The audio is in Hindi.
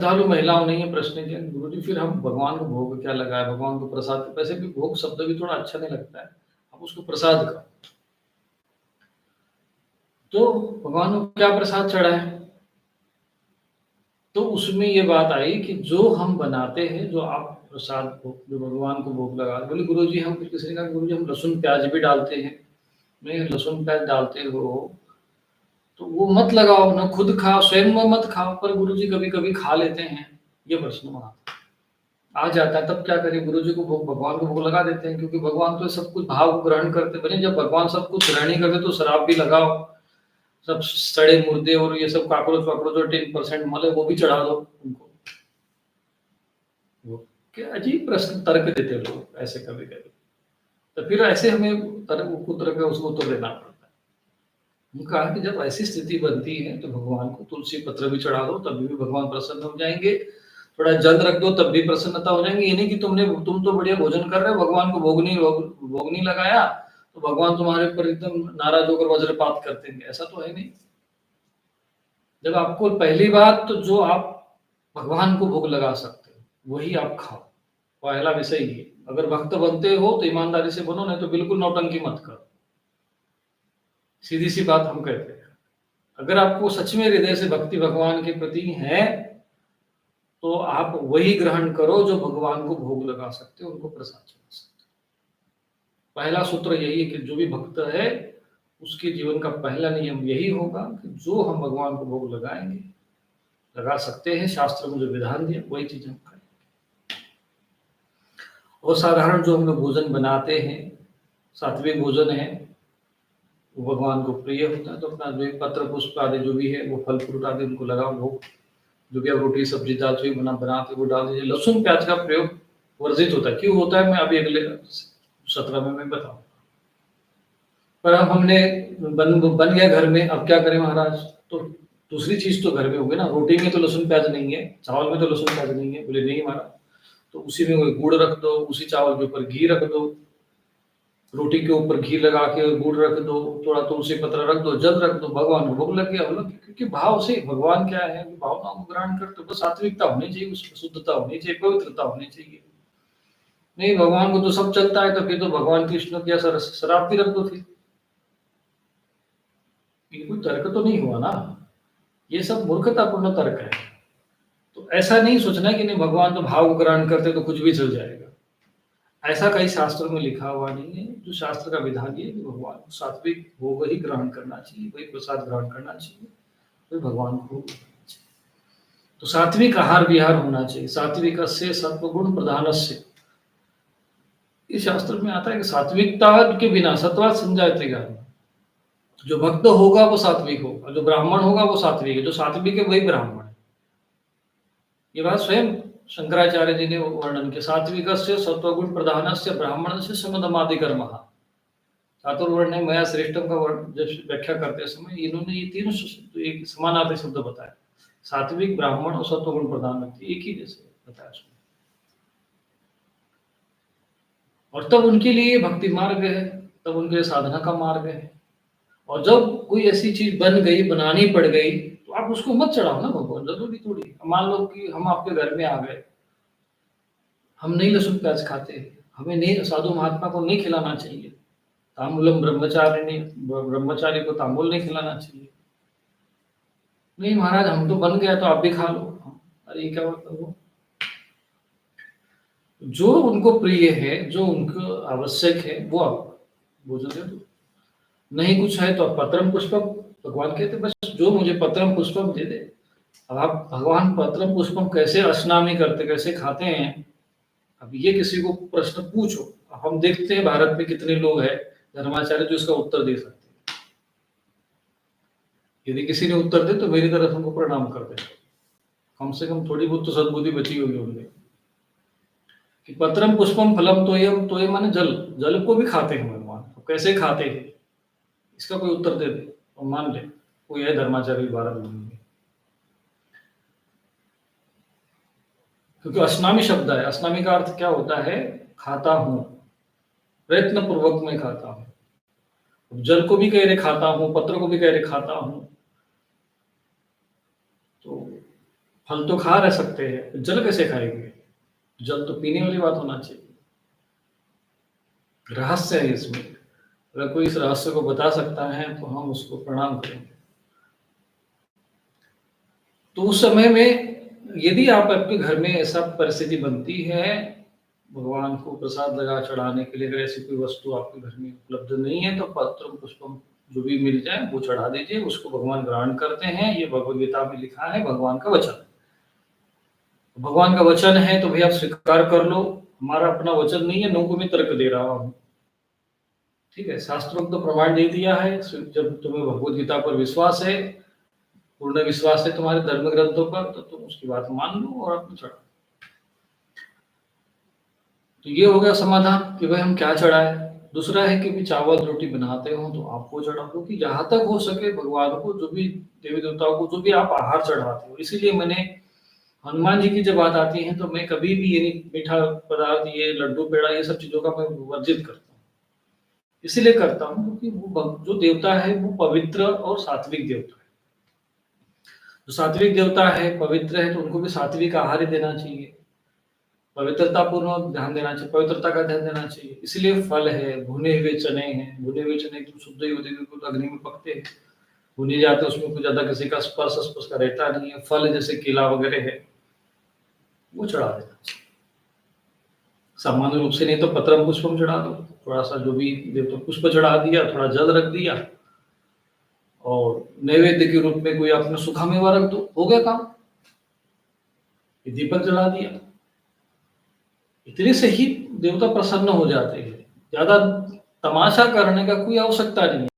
श्रद्धालु महिलाओं ने ये प्रश्न किया, गुरुजी फिर हम भगवान को भोग क्या लगाए, भगवान को प्रसाद, वैसे भी भोग शब्द भी थोड़ा अच्छा नहीं लगता है, आप उसको प्रसाद का, तो भगवान को क्या प्रसाद चढ़ाए? तो उसमें ये बात आई कि जो हम बनाते हैं, जो आप प्रसाद जो भगवान को भोग लगा, बोले गुरुजी हम, फिर किसी ने कहा गुरुजी हम लहसुन प्याज भी डालते हैं। नहीं, लहसुन प्याज डालते हो तो वो मत लगाओ ना, खुद खाओ, स्वयं में मत खाओ, पर गुरुजी कभी कभी खा लेते हैं, ये प्रश्न वहां आ जाता है। तब क्या करें, गुरुजी को भोग, भगवान को भोग लगा देते हैं, क्योंकि भगवान तो सब कुछ भाव को ग्रहण करते बने। जब भगवान सब कुछ ग्रहण ही करते तो शराब भी लगाओ, सब सड़े मुर्दे और ये सब काकरोच वाकरोच और 10% मल है वो भी चढ़ा दो उनको। वो क्या अजीब प्रश्न तर्क देते लोग ऐसे कभी कभी, तो फिर ऐसे हमें तर्क उत्तर का उसको उत्तर देना पड़ता है। उन्होंने कहा कि जब ऐसी स्थिति बनती है तो भगवान को तुलसी पत्र भी चढ़ा दो, तभी भी भगवान प्रसन्न हो जाएंगे। थोड़ा जल रख दो तब भी प्रसन्नता हो जाएंगी। ये नहीं कि तुम तो बढ़िया भोजन कर रहे हो, भगवान को भोग नहीं लगाया तो भगवान तुम्हारे ऊपर एकदम नाराज होकर वज्रपात कर देंगे, ऐसा तो है नहीं। जब आपको पहली बात तो जो आप भगवान को भोग लगा सकते हो वही आप खाओ, पहला विषय ये। अगर भक्त बनते हो तो ईमानदारी से बनो, नहीं तो बिल्कुल नौटंकी मत करो, सीधी सी बात हम कहते हैं। अगर आपको सच में हृदय से भक्ति भगवान के प्रति है तो आप वही ग्रहण करो जो भगवान को भोग लगा सकते हो, उनको प्रसाद चढ़ा सकते हो। पहला सूत्र यही है कि जो भी भक्त है उसके जीवन का पहला नियम यही होगा कि जो हम भगवान को भोग लगाएंगे, लगा सकते हैं, शास्त्र में जो विधान दिया वही चीज हम करें। और साधारण जो हम लोग भोजन बनाते हैं, सात्विक भोजन है, वो भगवान को प्रिय होता है, तो अपना जो पत्र पुष्प आदि जो भी है वो फल फ्रूट आदि उनको लगाओ भोग। जो भी आप रोटी सब्जी दाल जो बनाते वो डाल दीजिए। लहसुन प्याज का प्रयोग वर्जित होता है। क्यों होता है मैं अभी अगले सत्र में मैं बताऊँ। पर अब हमने बन गया घर में, अब क्या करें महाराज, तो दूसरी चीज तो घर में होगी ना, रोटी में तो लहसुन प्याज नहीं है, चावल में तो लहसुन प्याज नहीं है, बोले नहीं महाराज, तो उसी में कोई गुड़ रख दो, उसी चावल के ऊपर घी रख दो, रोटी के ऊपर घी लगा के गुड़ रख दो, थोड़ा तुलसी पत्र रख दो, जल रख दो, भगवान को भोग लग गया। क्योंकि भाव से भगवान क्या है, भावनाओं को ग्रहण करते हो, सात्विकता होनी चाहिए, उसमें शुद्धता होनी चाहिए, पवित्रता होनी चाहिए। नहीं, भगवान को तो सब चलता है, तो फिर तो भगवान कृष्ण की शराब भी रख दो फिर। ये कोई तर्क तो नहीं हुआ ना, ये सब मूर्खतापूर्ण तर्क है। तो ऐसा नहीं सोचना कि नहीं भगवान तो भाव ग्रहण करते तो कुछ भी चल जाएगा, ऐसा कई शास्त्रों में लिखा हुआ नहीं है। जो शास्त्र का विधान ये कि भगवान को सात्विक भोग ही ग्रहण करना चाहिए, वही प्रसाद ग्रहण करना चाहिए, वही भगवान को भोग करना चाहिए। तो सात्विक आहार विहार होना चाहिए। सात्विक से सत्वगुण प्रधान से, इस शास्त्र में आता है कि सात्विकता के बिना सत्वा संजायते ज्ञान। जो भक्त होगा वो सात्विक होगा, जो ब्राह्मण होगा वो सात्विक है, जो सात्विक है वही ब्राह्मण है। ये बात स्वयं शंकराचार्य जी ने वर्णन किया। सात्विक से सत्वगुण प्रधान से ब्राह्मण से समदमादि कर्म। चातुर्वर्ण मया श्रेष्ठम का जब व्याख्या करते समय इन्होंने ये तीनों एक समानार्थी शब्द बताया, सात्विक, ब्राह्मण और सत्वगुण प्रधान व्यक्ति, एक ही जैसे बताया उसमें। और तब उनके लिए भक्ति मार्ग है, तब उनके लिए साधना का मार्ग है। और जब कोई ऐसी चीज बन गई, बनानी पड़ गई, तो आप उसको मत चढ़ाओ ना भगवान, जरूरी थोड़ी। मान लो कि हम आपके घर में आ गए, हम नहीं लहसुन प्याज खाते, हमें नहीं, साधु महात्मा को नहीं खिलाना चाहिए, ताम्बूलम ब्रह्मचारी को ताम्बूल नहीं खिलाना चाहिए। नहीं महाराज हम तो बन गया तो आप भी खा लो। अरे क्या मतलब वो, जो उनको प्रिय है, जो उनको आवश्यक है वो आप भोजन दे दो। नहीं कुछ है तो आप पत्रम पुष्पम, भगवान कहते बस जो मुझे पत्रम पुष्पम दे दे। अब आप भगवान पत्रम पुष्पम कैसे अस्नामी करते, कैसे खाते हैं, अब ये किसी को प्रश्न पूछो। हम देखते हैं भारत में कितने लोग हैं धर्माचार्य जो इसका उत्तर दे सकते हैं। यदि किसी ने उत्तर दे तो मेरी तरफ हमको प्रणाम कर दे, कम से कम थोड़ी बहुत तो सद्बुद्धि बची होगी उनमें। कि पत्रम पुष्पम फलम तोयम, तोयम माने जल, जल को भी खाते हैं भगवान, तो कैसे खाते हैं इसका कोई उत्तर दे दे और मान ले कोई है धर्माचार्य भारत में। क्योंकि अस्नामी शब्द है, अस्नामी का अर्थ क्या होता है, खाता हूं, प्रयत्न पूर्वक मैं खाता हूं। जल को भी कह रहे खाता हूं, पत्र को भी कह रहे खाता हूं, तो फल तो खा रह सकते हैं, जल कैसे खाएँगे? जल तो पीने वाली बात होना चाहिए। रहस्य है इसमें। अगर कोई इस रहस्य को बता सकता है तो हम उसको प्रणाम करेंगे। तो उस समय में यदि आप आपके घर में ऐसा परिस्थिति बनती है, भगवान को प्रसाद लगा चढ़ाने के लिए अगर ऐसी कोई वस्तु आपके घर में उपलब्ध नहीं है, तो पत्रम पुष्पम जो भी मिल जाए वो चढ़ा दीजिए, उसको भगवान ग्रहण करते हैं। ये भगवद गीता में लिखा है, भगवान का वचन है। भगवान का वचन है तो भई आप स्वीकार कर लो, हमारा अपना वचन नहीं है, लोगों में तर्क दे रहा हूँ। ठीक है, शास्त्रों तो प्रमाण दे दिया है, जब तुम्हें भगवद गीता पर विश्वास है, पूर्ण विश्वास है तुम्हारे धर्म ग्रंथों पर, तो तुम उसकी बात मान लो और अपने चढ़ाओ। तो ये हो गया समाधान कि भाई हम क्या चढ़ाएं। दूसरा है कि भी चावल रोटी बनाते हो तो आप वो चढ़ाओ, क्योंकि जहां तक हो सके भगवान को जो भी देवी देवताओं को जो भी आप आहार चढ़ाते हो, इसीलिए मैंने हनुमान जी की जब बात आती है तो मैं कभी भी ये नहीं मीठा पदार्थ, ये लड्डू पेड़ा, ये सब चीजों का मैं वर्जित करता हूँ। इसीलिए करता हूँ क्योंकि वो जो देवता है वो पवित्र और सात्विक देवता है। जो सात्विक देवता है, पवित्र है, तो उनको भी सात्विक आहार ही देना चाहिए, पवित्रता पूर्वक ध्यान देना चाहिए, पवित्रता का ध्यान देना चाहिए। इसलिए फल है, भुने हुए चने हैं, भुने हुए चने एकदम शुद्ध ही होते हैं क्योंकि अग्नि में पकते हैं, भुने जाते हैं, उसमें कुछ ज्यादा किसी का स्पर्श का रहता नहीं है। फल जैसे केला वगैरह है वो चढ़ा देना चाहिए, सामान्य रूप से, नहीं तो पत्रम पुष्पम चढ़ा दो, थोड़ा सा जो भी देवता पुष्प चढ़ा दिया, थोड़ा जल रख दिया और नैवेद्य के रूप में कोई आपने सूखा मेवा रख दो, हो गया काम। दीपक जला दिया, इतने से ही देवता प्रसन्न हो जाते हैं। ज्यादा तमाशा करने का कोई आवश्यकता नहीं है।